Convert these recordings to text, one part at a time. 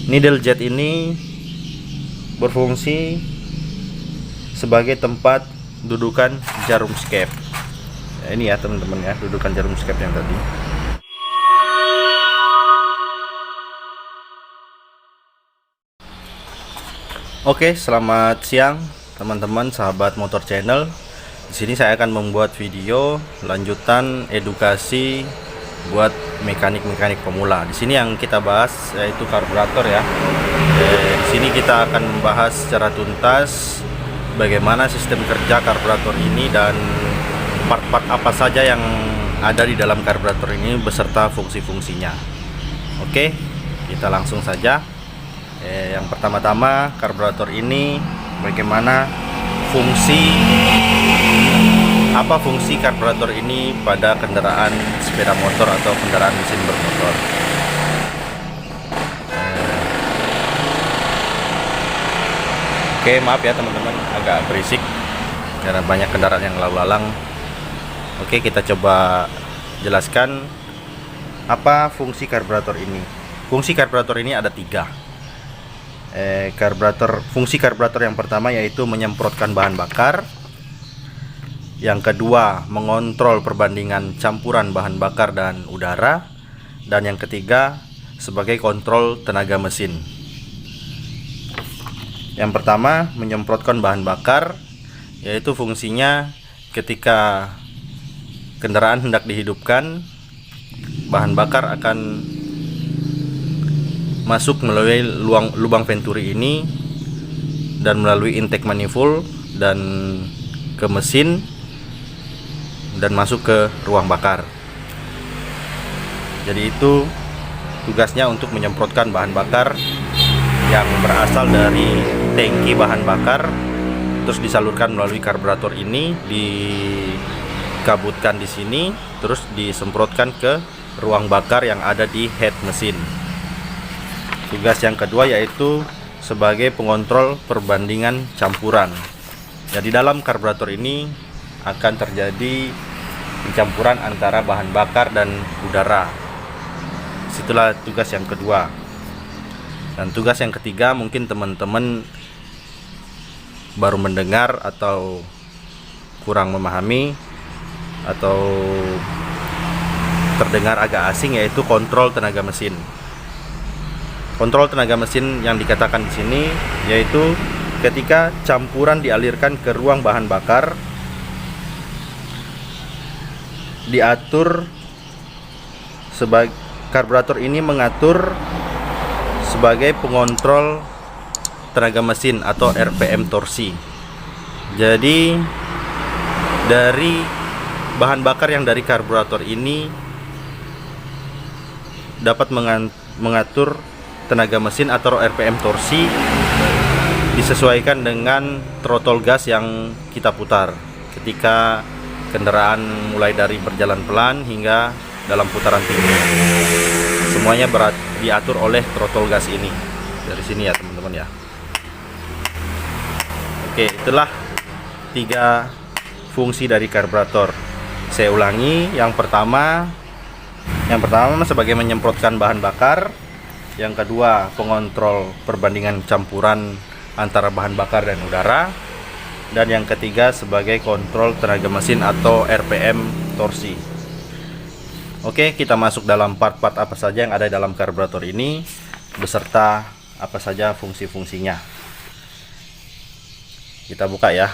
Needle jet ini berfungsi sebagai tempat dudukan jarum skep. Ini ya teman-teman ya, dudukan jarum skep yang tadi. Oke, selamat siang teman-teman sahabat motor channel. Di sini saya akan membuat video lanjutan edukasi buat mekanik-mekanik pemula. Di sini yang kita bahas yaitu karburator ya. Di sini kita akan membahas secara tuntas bagaimana sistem kerja karburator ini dan part-part apa saja yang ada di dalam karburator ini beserta fungsi-fungsinya. Oke, kita langsung saja. Yang pertama-tama, karburator ini bagaimana apa fungsi karburator ini pada kendaraan sepeda motor atau kendaraan mesin bermotor. Oke, maaf ya teman-teman, agak berisik karena banyak kendaraan yang lalu lalang. Oke, kita coba jelaskan apa fungsi karburator ini. Fungsi karburator ini ada 3. Fungsi karburator yang pertama yaitu menyemprotkan bahan bakar. Yang kedua, mengontrol perbandingan campuran bahan bakar dan udara. Dan yang ketiga, sebagai kontrol tenaga mesin. Yang pertama, menyemprotkan bahan bakar, yaitu fungsinya ketika kendaraan hendak dihidupkan, bahan bakar akan masuk melalui lubang venturi ini dan melalui intake manifold dan ke mesin dan masuk ke ruang bakar. Jadi itu tugasnya untuk menyemprotkan bahan bakar yang berasal dari tangki bahan bakar, terus disalurkan melalui karburator ini, dikabutkan di sini, terus disemprotkan ke ruang bakar yang ada di head mesin. Tugas yang kedua yaitu sebagai pengontrol perbandingan campuran. Jadi dalam karburator ini akan terjadi pencampuran antara bahan bakar dan udara. Situlah tugas yang kedua. Dan tugas yang ketiga mungkin teman-teman baru mendengar atau kurang memahami atau terdengar agak asing, yaitu kontrol tenaga mesin. Kontrol tenaga mesin yang dikatakan di sini yaitu ketika campuran dialirkan ke ruang bahan bakar, diatur sebagai karburator ini mengatur sebagai pengontrol tenaga mesin atau RPM torsi. Jadi dari bahan bakar yang dari karburator ini dapat mengatur tenaga mesin atau RPM torsi disesuaikan dengan throttle gas yang kita putar ketika kendaraan mulai dari berjalan pelan hingga dalam putaran tinggi. Semuanya diatur oleh throttle gas ini dari sini ya teman-teman ya. Oke, itulah 3 fungsi dari karburator. Saya ulangi, yang pertama sebagai menyemprotkan bahan bakar. Yang kedua, pengontrol perbandingan campuran antara bahan bakar dan udara. Dan yang ketiga, sebagai kontrol tenaga mesin atau RPM torsi. Oke, kita masuk dalam part-part apa saja yang ada dalam karburator ini beserta apa saja fungsi-fungsinya. Kita buka ya.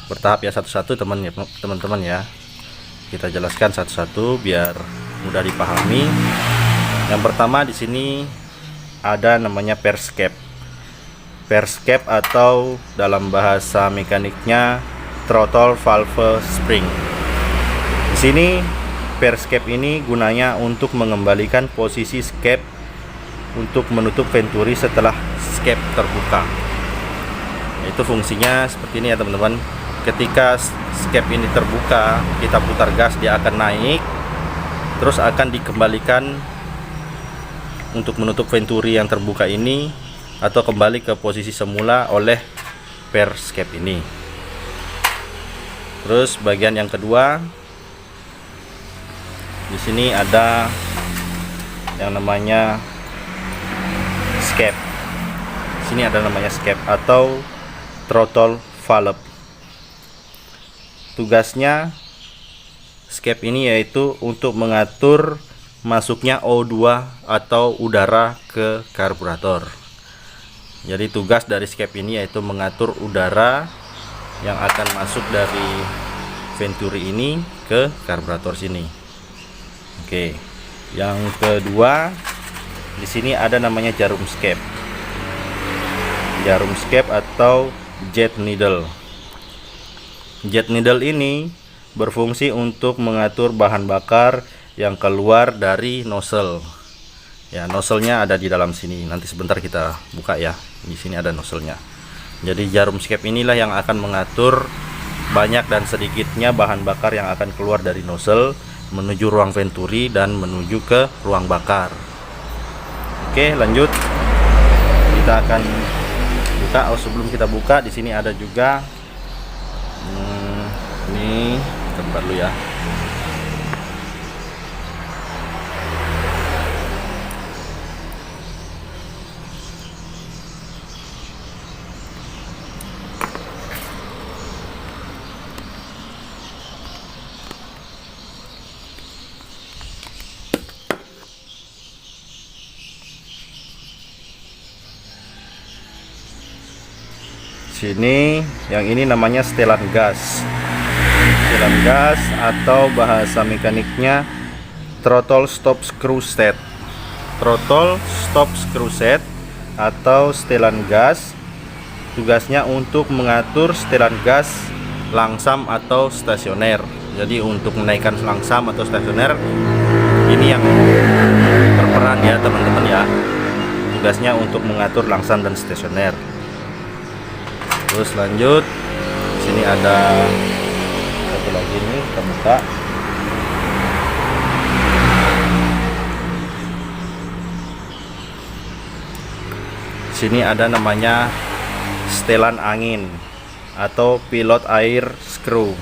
Bertahap ya, satu-satu teman-teman ya. Kita jelaskan satu-satu biar mudah dipahami. Yang pertama di sini ada namanya perscape. Perscape atau dalam bahasa mekaniknya throttle valve spring. Di sini perscape ini gunanya untuk mengembalikan posisi skep untuk menutup venturi setelah skep terbuka. Itu fungsinya seperti ini ya teman-teman. Ketika skep ini terbuka, kita putar gas, dia akan naik, terus akan dikembalikan untuk menutup venturi yang terbuka ini atau kembali ke posisi semula oleh perscape ini. Terus bagian yang kedua, di sini ada yang namanya skep. Sini ada namanya skep atau throttle valve. Tugasnya skep ini yaitu untuk mengatur masuknya O2 atau udara ke karburator. Jadi tugas dari skep ini yaitu mengatur udara yang akan masuk dari venturi ini ke karburator sini. Oke. Yang kedua, di sini ada namanya jarum skep. Jarum skep atau jet needle. Jet needle ini berfungsi untuk mengatur bahan bakar yang keluar dari nozzle. Ya, nozzle-nya ada di dalam sini. Nanti sebentar kita buka ya. Di sini ada nozzle-nya. Jadi jarum skep inilah yang akan mengatur banyak dan sedikitnya bahan bakar yang akan keluar dari nozzle menuju ruang venturi dan menuju ke ruang bakar. Oke, lanjut. Kita akan buka. Oh, sebelum kita buka, di sini ada juga ini tempat dulu ya. Sini yang ini namanya setelan gas. Setelan gas atau bahasa mekaniknya throttle stop screw set. Throttle stop screw set atau setelan gas tugasnya untuk mengatur setelan gas langsam atau stasioner. Jadi untuk menaikkan langsam atau stasioner ini yang berperan ya teman-teman ya. Tugasnya untuk mengatur langsam dan stasioner. Terus lanjut, sini ada satu lagi nih, kita buka. Sini ada namanya setelan angin atau pilot air screw.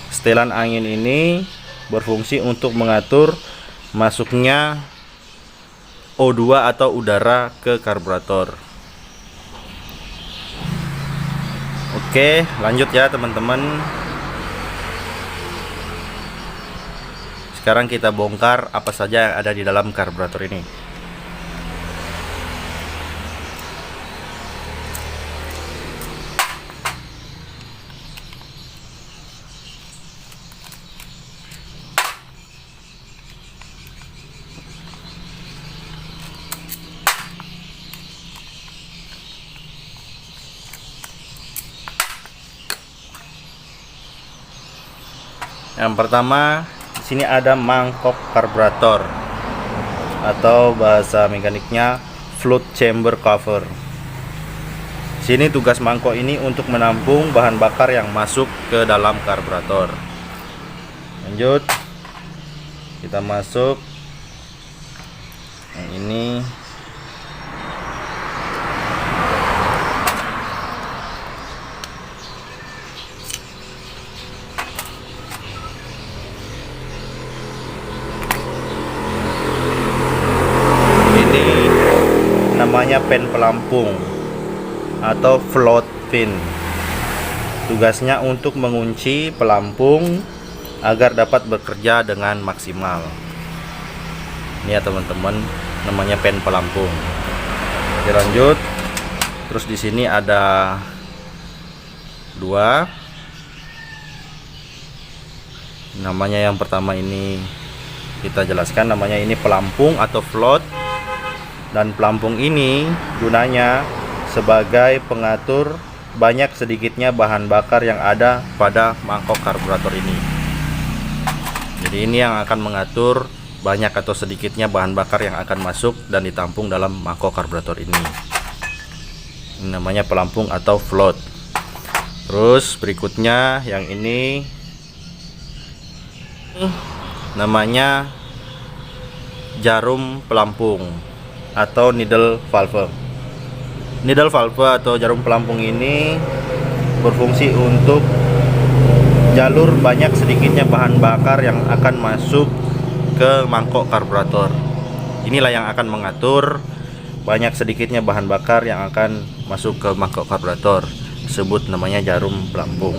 Setelan angin ini berfungsi untuk mengatur masuknya O2 atau udara ke karburator. Oke, lanjut ya teman-teman. Sekarang kita bongkar apa saja yang ada di dalam karburator ini. Yang pertama, di sini ada mangkok karburator atau bahasa mekaniknya float chamber cover. Sini tugas mangkok ini untuk menampung bahan bakar yang masuk ke dalam karburator. Lanjut, kita masuk yang ini. Namanya pen pelampung atau float pin. Tugasnya untuk mengunci pelampung agar dapat bekerja dengan maksimal. Ini ya teman-teman, namanya pen pelampung. Oke, lanjut. Terus di sini ada dua. Namanya yang pertama ini kita jelaskan, namanya ini pelampung atau float. Dan pelampung ini gunanya sebagai pengatur banyak sedikitnya bahan bakar yang ada pada mangkok karburator ini. Jadi ini yang akan mengatur banyak atau sedikitnya bahan bakar yang akan masuk dan ditampung dalam mangkok karburator ini. Ini namanya pelampung atau float. Terus berikutnya yang ini namanya jarum pelampung atau needle valve. Needle valve atau jarum pelampung ini berfungsi untuk jalur banyak sedikitnya bahan bakar yang akan masuk ke mangkok karburator. Inilah yang akan mengatur banyak sedikitnya bahan bakar yang akan masuk ke mangkok karburator. Disebut namanya jarum pelampung.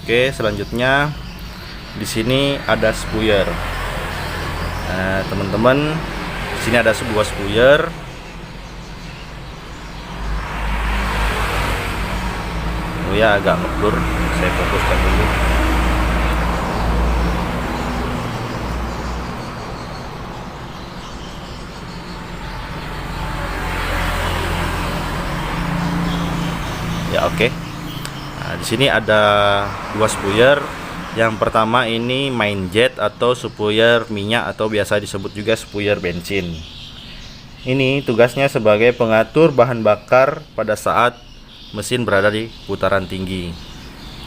Oke, selanjutnya di sini ada spuyer. Nah, teman-teman, di sini ada sebuah spuyer. Oh ya, agak ngeblur. Saya fokuskan dulu. Ya, oke. Nah, di sini ada dua spuyer. Yang pertama ini main jet atau spuyer minyak atau biasa disebut juga spuyer bensin. Ini tugasnya sebagai pengatur bahan bakar pada saat mesin berada di putaran tinggi.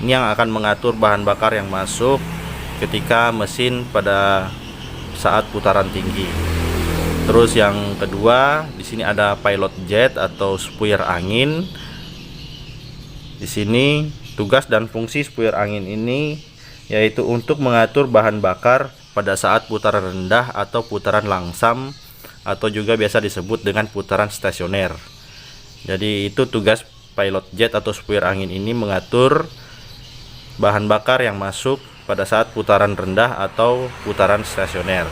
Ini yang akan mengatur bahan bakar yang masuk ketika mesin pada saat putaran tinggi. Terus yang kedua, di sini ada pilot jet atau spuyer angin. Di sini tugas dan fungsi spuyer angin ini yaitu untuk mengatur bahan bakar pada saat putaran rendah atau putaran langsam atau juga biasa disebut dengan putaran stasioner. Jadi itu tugas pilot jet atau spuyer angin ini, mengatur bahan bakar yang masuk pada saat putaran rendah atau putaran stasioner.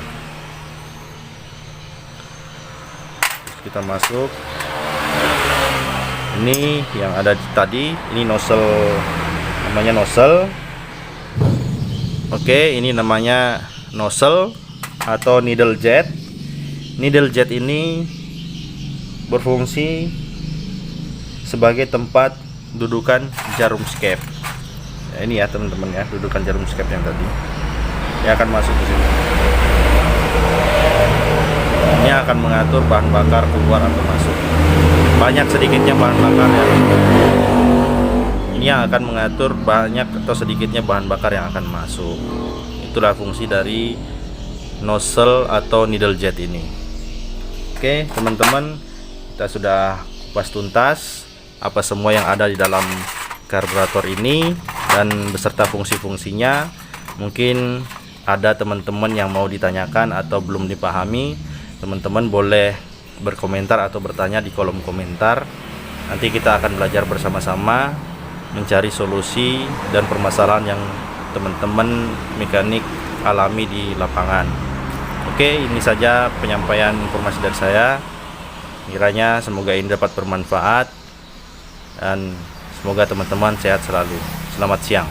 Kita masuk. Ini yang ada tadi, ini nozzle, namanya nozzle. Oke, ini namanya nozzle atau needle jet. Needle jet ini berfungsi sebagai tempat dudukan jarum skep. Ya, ini ya teman-teman ya, dudukan jarum skep yang tadi. Ini akan masuk ke sini. Ini akan mengatur bahan bakar keluar atau masuk. Banyak sedikitnya bahan bakar ini yang akan mengatur banyak atau sedikitnya bahan bakar yang akan masuk. Itulah fungsi dari nozzle atau needle jet ini. Oke teman-teman, kita sudah kupas tuntas apa semua yang ada di dalam karburator ini dan beserta fungsi-fungsinya. Mungkin ada teman-teman yang mau ditanyakan atau belum dipahami, teman-teman boleh berkomentar atau bertanya di kolom komentar. Nanti kita akan belajar bersama-sama mencari solusi dan permasalahan yang teman-teman mekanik alami di lapangan. Oke, ini saja penyampaian informasi dari saya. Kiranya semoga ini dapat bermanfaat dan semoga teman-teman sehat selalu. Selamat siang.